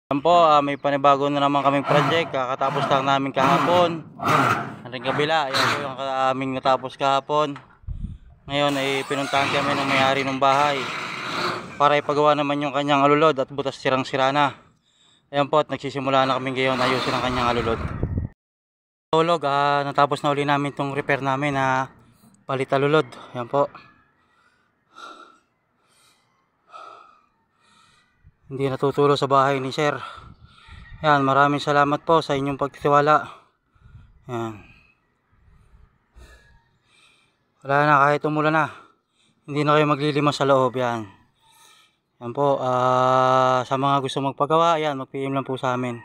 Yan po, may panibago na naman kaming project. Kakatapos lang namin kahapon. Ang kabila, yan po yung aming natapos kahapon. Ngayon ay pinuntahan kami ng may-ari ng bahay para ipagawa naman yung kanyang alulod at butas sirang-sira na. Ayan po, at nagsisimula na kami ngayon ayusin ang kanyang alulod. Tulog, natapos na uli namin itong repair namin na palit alulod. Ayan po. Hindi natutulo sa bahay ni Sir. Yan, maraming salamat po sa inyong pagtitiwala. Yan. Wala na, kahit umulan na, hindi na kayo maglilimas sa loob. Yan. Yan po, sa mga gusto magpagawa, yan, mag-PM lang po sa amin.